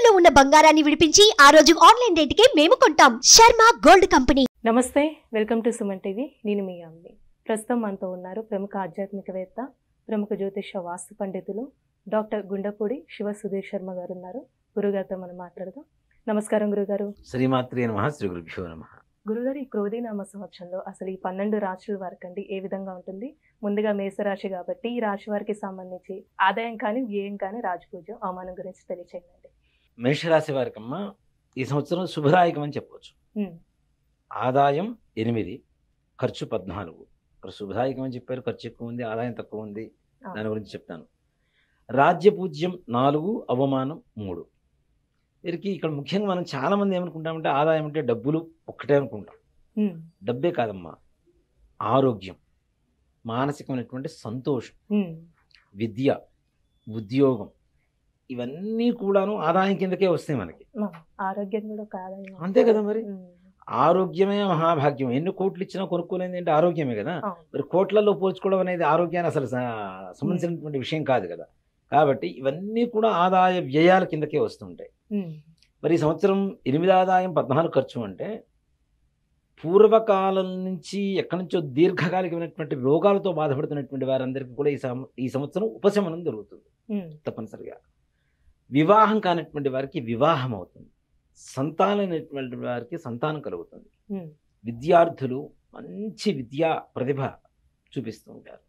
తాకట్టులో ఉన్న బంగారాన్ని విడిపించి ఆ రోజు ఆన్లైన్ రేటుకే మేము కొంటాం. Sharma gold company. నమస్తే, వెల్కమ్ టు సుమన్ టీవీ. నేను మీ అమ్మి. ప్రస్తుతం మనతో ఉన్నారు ప్రముఖ ఆధ్యాత్మికవేత్త, ప్రముఖ జ్యోతిష వాస్తు పండితులు డాక్టర్ గుండపూడి శివ సుధీర్ శర్మ గారు ఉన్నారు. గురుగారితో మనం మాట్లాడదాం. నమస్కారం గురుగారు. శ్రీమాత్రే నమః. శ్రీ గురుభ్యో నమః. గురుగారు, ఈ క్రోధీనామ సంవత్సరంలో అసలు ఈ 12 రాశుల వారికండి ఏ విధంగా ఉంటుంది? ముందుగా మేషరాశి కాబట్టి ఈ రాశి వారికి సంబంధించి ఆదాయం కానీ వ్యయం కానీ రాజపూజ్యం అవమానం గురించి తెలియచేయండి. మేషరాశి వారికమ్మ ఈ సంవత్సరం శుభదాయకం అని చెప్పవచ్చు. ఆదాయం 8, ఖర్చు 14. ఇక్కడ శుభదాయకం అని చెప్పారు, ఖర్చు ఎక్కువ ఉంది, ఆదాయం తక్కువ ఉంది. దాని గురించి చెప్తాను. రాజ్యపూజ్యం 4, అవమానం 3. వీరికి ఇక్కడ ముఖ్యంగా మనం చాలా మంది ఏమనుకుంటామంటే ఆదాయం అంటే డబ్బులు ఒక్కటే అనుకుంటాం. డబ్బే కాదమ్మా, ఆరోగ్యం, మానసికమైనటువంటి సంతోషం, విద్య, ఉద్యోగం, ఇవన్నీ కూడాను ఆదాయం కిందకే వస్తాయి మనకి. ఆరోగ్యం కూడా కాదు, అంతే కదా. మరి ఆరోగ్యమే మహాభాగ్యం. ఎన్ని కోట్లు ఇచ్చినా కొనుక్కోలేది అంటే ఆరోగ్యమే కదా. మరి కోట్లలో పోల్చుకోవడం అనేది ఆరోగ్యాన్ని అసలు సంబంధించినటువంటి విషయం కాదు కదా. కాబట్టి ఇవన్నీ కూడా ఆదాయ వ్యయాల కిందకే వస్తుంటాయి. మరి ఈ సంవత్సరం 8 ఆదాయం 14 ఖర్చు అంటే పూర్వకాలం నుంచి ఎక్కడి నుంచో దీర్ఘకాలికమైనటువంటి రోగాలతో బాధపడుతున్నటువంటి వారందరికీ కూడా ఈ సంవత్సరం ఉపశమనం దొరుకుతుంది తప్పనిసరిగా. వివాహం కానటువంటి వారికి వివాహం అవుతుంది. సంతానమైనటువంటి వారికి సంతానం కలుగుతుంది. విద్యార్థులు మంచి విద్యా ప్రతిభ చూపిస్తూ ఉంటారు.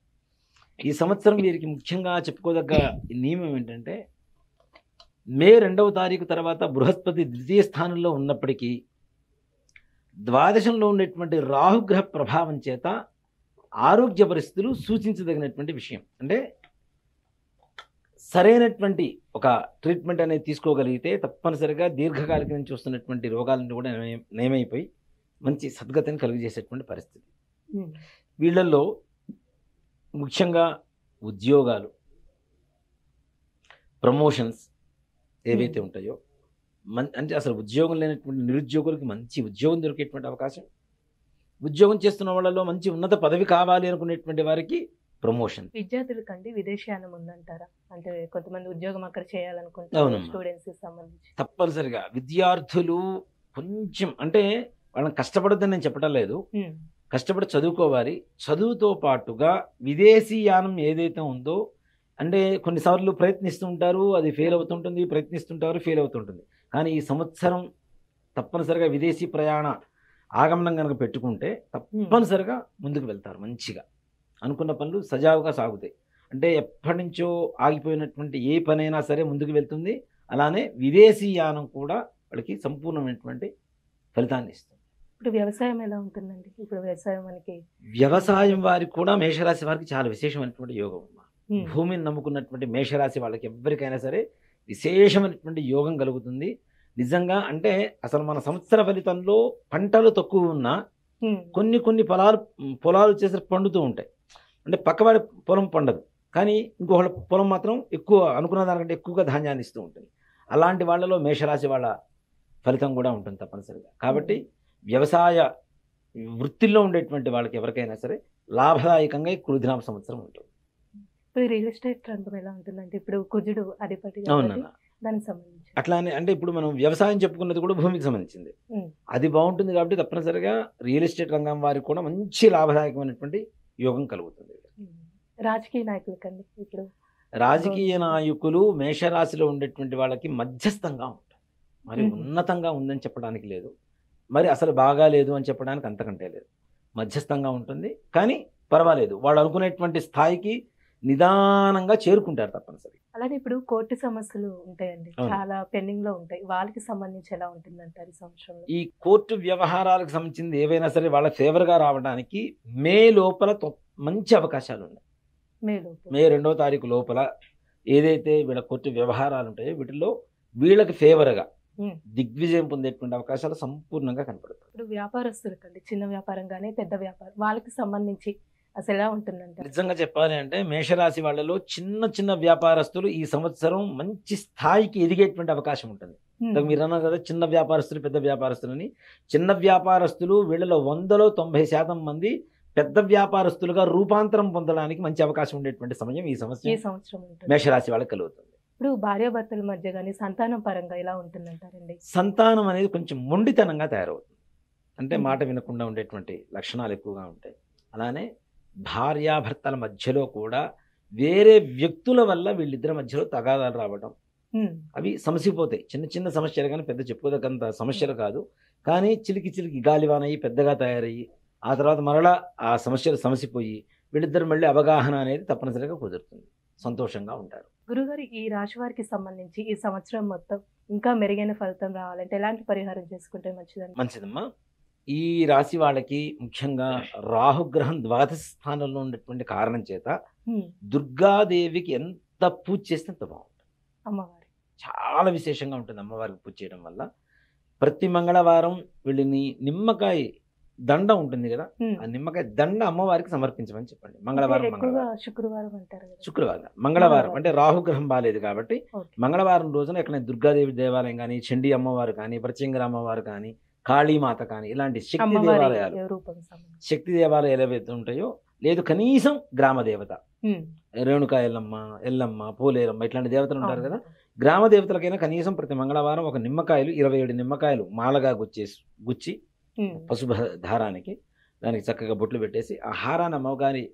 ఈ సంవత్సరం వీరికి ముఖ్యంగా చెప్పుకోదగ్గ నియమం ఏంటంటే, మే 2వ తారీఖు తర్వాత బృహస్పతి ద్వితీయ స్థానంలో ఉన్నప్పటికీ ద్వాదశంలో ఉండేటువంటి రాహుగ్రహ ప్రభావం చేత ఆరోగ్య పరిస్థితులు సూచించదగినటువంటి విషయం. అంటే సరైనటువంటి ఒక ట్రీట్మెంట్ అనేది తీసుకోగలిగితే తప్పనిసరిగా దీర్ఘకాలిక నుంచి వస్తున్నటువంటి రోగాలను కూడా నయమైపోయి మంచి సద్గతిని కలుగజేసేటువంటి పరిస్థితి. వీళ్ళల్లో ముఖ్యంగా ఉద్యోగాలు, ప్రమోషన్స్ ఏవైతే ఉంటాయో, అంటే అసలు ఉద్యోగం లేనటువంటి నిరుద్యోగులకి మంచి ఉద్యోగం దొరికేటువంటి అవకాశం, ఉద్యోగం చేస్తున్న వాళ్ళలో మంచి ఉన్నత పదవి కావాలి అనుకునేటువంటి వారికి ప్రమోషన్. విద్యార్థులకండి విదేశీయానం ఉందంటారా? అంటే కొంతమంది ఉద్యోగం అక్కడ చేయాలనుకుంటారు స్టూడెంట్స్ సంబంధించి. తప్పనిసరిగా విద్యార్థులు కొంచెం అంటే వాళ్ళని కష్టపడద్దని నేను చెప్పడం లేదు, కష్టపడి చదువుకోవాలి. చదువుతో పాటుగా విదేశీయానం ఏదైతే ఉందో, అంటే కొన్నిసార్లు ప్రయత్నిస్తూ ఉంటారు, అది ఫెయిల్ అవుతుంటుంది, ప్రయత్నిస్తుంటారు, ఫెయిల్ అవుతుంటుంది. కానీ ఈ సంవత్సరం తప్పనిసరిగా విదేశీ ప్రయాణ ఆగమనం కనుక పెట్టుకుంటే తప్పనిసరిగా ముందుకు వెళ్తారు. మంచిగా అనుకున్న పనులు సజావుగా సాగుతాయి. అంటే ఎప్పటి నుంచో ఆగిపోయినటువంటి ఏ పనైనా సరే ముందుకు వెళ్తుంది. అలానే విదేశీయానం కూడా వాళ్ళకి సంపూర్ణమైనటువంటి ఫలితాన్ని ఇస్తుంది. ఇప్పుడు వ్యవసాయం ఎలా ఉంటుందండి? ఇప్పుడు వ్యవసాయం వారికి కూడా మేషరాశి వారికి చాలా విశేషమైనటువంటి యోగం. భూమిని నమ్ముకున్నటువంటి మేషరాశి వాళ్ళకి ఎవరికైనా సరే విశేషమైనటువంటి యోగం కలుగుతుంది. నిజంగా అంటే అసలు మన సంవత్సర ఫలితంలో పంటలు తక్కువ ఉన్నా కొన్ని పొలాలు చేసే పండుతూ ఉంటాయి. అంటే పక్కవాడి పొలం పండదు, కానీ ఇంకొకళ్ళ పొలం మాత్రం ఎక్కువ అనుకున్న దానికంటే ఎక్కువగా ధాన్యాన్ని ఇస్తూ ఉంటుంది. అలాంటి వాళ్ళలో మేషరాశి వాళ్ళ ఫలితం కూడా ఉంటుంది తప్పనిసరిగా. కాబట్టి వ్యవసాయ వృత్తిలో ఉండేటువంటి వాళ్ళకి ఎవరికైనా సరే లాభదాయకంగా ఈ క్రోధినామ సంవత్సరం ఉంటుంది. రియల్ ఎస్టేట్ రంగం ఎలా ఉంటుందంటే ఇప్పుడు కుజుడు అధిపతి దానికి సంబంధించి అట్లానే అంటే ఇప్పుడు మనం వ్యవసాయం చెప్పుకున్నది కూడా భూమికి సంబంధించింది, అది బాగుంటుంది. కాబట్టి తప్పనిసరిగా రియల్ ఎస్టేట్ రంగం వారికి కూడా మంచి లాభదాయకమైనటువంటి యోగం కలుగుతుంది. రాజకీయ నాయకులకండి, ఇప్పుడు రాజకీయ నాయకులు మేషరాశిలో ఉండేటువంటి వాళ్ళకి మధ్యస్థంగా ఉంటారు. మరి ఉన్నతంగా ఉందని చెప్పడానికి లేదు, మరి అసలు బాగా లేదు అని చెప్పడానికి అంతకంటే లేదు. మధ్యస్థంగా ఉంటుంది, కానీ పర్వాలేదు. వాళ్ళు అనుకునేటువంటి స్థాయికి నిదానంగా చేరుకుంటారు తప్పనిసరి. అలాగే ఇప్పుడు కోర్టు సమస్యలు ఉంటాయండి, చాలా పెండింగ్ లో ఉంటాయి. వాళ్ళకి సంబంధించి ఎలా ఉంటుందంటారు ఈ సంవత్సరంలో? ఈ కోర్టు వ్యవహారాలకు సంబంధించింది ఏవైనా సరే వాళ్ళ ఫేవర్ గా రావడానికి మే లోపల మంచి అవకాశాలు ఉన్నాయి. మే 2వ తారీఖు లోపల ఏదైతే వీళ్ళ కోర్టు వ్యవహారాలు ఉంటాయో వీటిలో వీళ్ళకి ఫేవర్ గా దిగ్విజయం పొందేటువంటి అవకాశాలు సంపూర్ణంగా కనపడతాయి. ఇప్పుడు వ్యాపారస్తులకండి, చిన్న వ్యాపారం కానీ పెద్ద వ్యాపారం, వాళ్ళకి సంబంధించి అసలు ఎలా ఉంటుందంటే, నిజంగా చెప్పాలి అంటే మేషరాశి వాళ్ళలో చిన్న వ్యాపారస్తులు ఈ సంవత్సరం మంచి స్థాయికి ఎదిగేటువంటి అవకాశం ఉంటుంది. మీరు అన్నారు కదా చిన్న వ్యాపారస్తులు పెద్ద వ్యాపారస్తులు అని. చిన్న వ్యాపారస్తులు వీళ్ళలో 100లో 90% మంది పెద్ద వ్యాపారస్తులుగా రూపాంతరం పొందడానికి మంచి అవకాశం ఉండేటువంటి సమయం ఈ సంవత్సరం మేషరాశి వాళ్ళకి కలుగుతుంది. ఇప్పుడు భార్యాభర్తల మధ్య కానీ సంతానం పరంగా ఎలా ఉంటుందంటారండి? సంతానం అనేది కొంచెం మొండితనంగా తయారవుతుంది. అంటే మ్మ్. మాట వినకుండా ఉండేటువంటి లక్షణాలు ఎక్కువగా ఉంటాయి. అలానే భార్యాభర్తల మధ్యలో కూడా వేరే వ్యక్తుల వల్ల వీళ్ళిద్దరి మధ్యలో తగాదాలు రావడం, ఉమ్, అవి సమసిపోతాయి. చిన్న చిన్న సమస్యలు కానీ పెద్ద చెప్పుకోదగ్గంత సమస్యలు కాదు. కానీ చిలికి చిలికి గాలివానయ్యి పెద్దగా తయారయ్యి ఆ తర్వాత మరలా ఆ సమస్యలు సమసిపోయి వీళ్ళిద్దరు మళ్ళీ అవగాహన అనేది తప్పనిసరిగా కుదురుతుంది. సంతోషంగా ఉంటారు. గురుగారు, ఈ రాశి వారికి సంబంధించి ఈ సంవత్సరం మొత్తం ఇంకా మెరుగైన ఫలితం రావాలంటే ఎలాంటి పరిహారం చేసుకుంటే మంచిదండి? మంచిదమ్మా. ఈ రాశి వాళ్ళకి ముఖ్యంగా రాహుగ్రహం ద్వాదశ స్థానంలో ఉన్నటువంటి కారణం చేత ఉమ్, దుర్గాదేవికి ఎంత పూజ చేస్తే అంత బాగుంటుంది. అమ్మవారి చాలా విశేషంగా ఉంటుంది అమ్మవారికి పూజ చేయడం వల్ల. ప్రతి మంగళవారం వీళ్ళని నిమ్మకాయ దండ ఉంటుంది కదా, ఉమ్, ఆ నిమ్మకాయ దండ అమ్మవారికి సమర్పించమని చెప్పండి. మంగళవారం ఎక్కువగా మంగళవారం శుక్రవారం అంటారు కదా. మంగళవారం మంగళవారం. అంటే రాహుగ్రహం బాలేదు కాబట్టి ఓకే. మంగళవారం రోజున ఎక్కడ దుర్గాదేవి దేవాలయం కానీ, చండీ అమ్మవారు కానీ, ప్రత్యంగర అమ్మవారు కానీ, కాళీమాత కానీ ఇలాంటి శక్తి అమ్మవారి దేవాలయాలు, రూపం సంబంధించి. శక్తి దేవాలయాలు ఏవైతే ఉంటాయో, లేదు కనీసం గ్రామ దేవత ఉమ్, రేణుకా ఎల్లమ్మ, ఎల్లమ్మ, పోలేరమ్మ ఇట్లాంటి దేవతలు ఉంటారు అవును. కదా, గ్రామ దేవతలకైనా కనీసం ప్రతి మంగళవారం ఒక నిమ్మకాయలు 27 నిమ్మకాయలు మాలగా గుచ్చి ఉమ్, పసుపు దారానికి దానికి చక్కగా బొట్లు పెట్టేసి ఆ హారాన్ని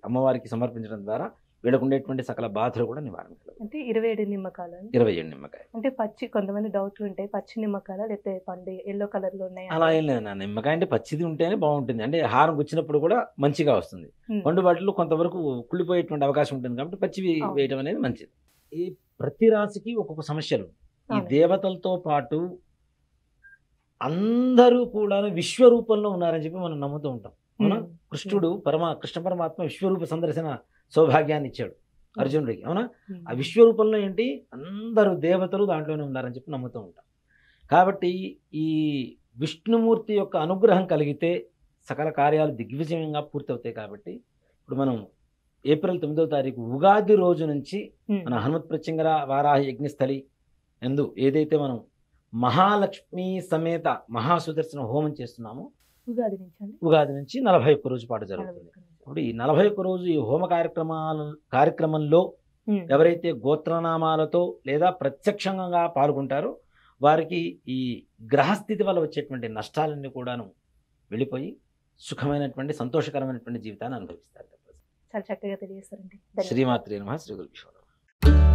అమ్మవారికి సమర్పించడం ద్వారా వీళ్ళకు ఉండేటువంటి సకల బాధలు కూడా నివారణ కలుగుతాయి. అంటే 27 నిమ్మకాలు అండి. 27 నిమ్మకాయలు. అంటే పచ్చి, కొంతమంది డౌట్లు ఉంటాయి, పచ్చి నిమ్మకాల లేకపోతే పండు ఎల్లో కలర్ లో ఉన్నాయి అలా ఏం లేదు నా నిమ్మకాయ అంటే పచ్చిది ఉంటేనే బాగుంటుంది. అంటే హారం గుచ్చినప్పుడు కూడా మంచిగా వస్తుంది. ఉమ్, పండు వాటిలో కొంతవరకు కుళ్ళిపోయేటువంటి అవకాశం ఉంటుంది కాబట్టి పచ్చివి అవును. వేయడం అనేది మంచిది. ఈ ప్రతి రాశికి ఒక్కొక్క సమస్యలు. ఈ అవును. దేవతలతో పాటు అందరూ కూడా విశ్వరూపంలో ఉన్నారని చెప్పి మనం నమ్ముతూ ఉంటాం. అవునా? ఉమ్, కృష్ణ పరమాత్మ విశ్వరూప సందర్శన సౌభాగ్యాన్ని ఇచ్చాడు అర్జునుడికి. అవునా? ఉమ్, ఆ విశ్వరూపంలో ఏంటి, అందరూ దేవతలు దాంట్లోనే ఉన్నారని చెప్పి నమ్ముతూ ఉంటాం. కాబట్టి ఈ విష్ణుమూర్తి యొక్క అనుగ్రహం కలిగితే సకల కార్యాలు దిగ్విజయంగా పూర్తవుతాయి. కాబట్టి ఇప్పుడు మనం ఏప్రిల్ 9వ తారీఖు ఉగాది రోజు నుంచి ఉమ్, మన హనుమత్ ప్రత్యంగర వారాహ యజ్ఞస్థలి ఎందు ఏదైతే మనం మహాలక్ష్మి సమేత మహాసుదర్శన హోమం చేస్తున్నామో ఉగాది నుంచి అండి. ఉగాది నుంచి 41 రోజు పాటు జరుగుతుంది. 41 రోజులు. ఇప్పుడు ఈ 41 రోజు ఈ హోమ కార్యక్రమంలో ఉమ్, ఎవరైతే గోత్రనామాలతో లేదా ప్రత్యక్షంగా పాల్గొంటారో వారికి ఈ గ్రహస్థితి వల్ల వచ్చేటువంటి నష్టాలన్నీ కూడాను వెళ్ళిపోయి సుఖమైనటువంటి సంతోషకరమైనటువంటి జీవితాన్ని అనుభవిస్తారు. చాలా చక్కగా తెలియజేస్తారండి. ధన్యవాదాలు. శ్రీమాత్రే నమః. శ్రీ గురుభ్యో నమః.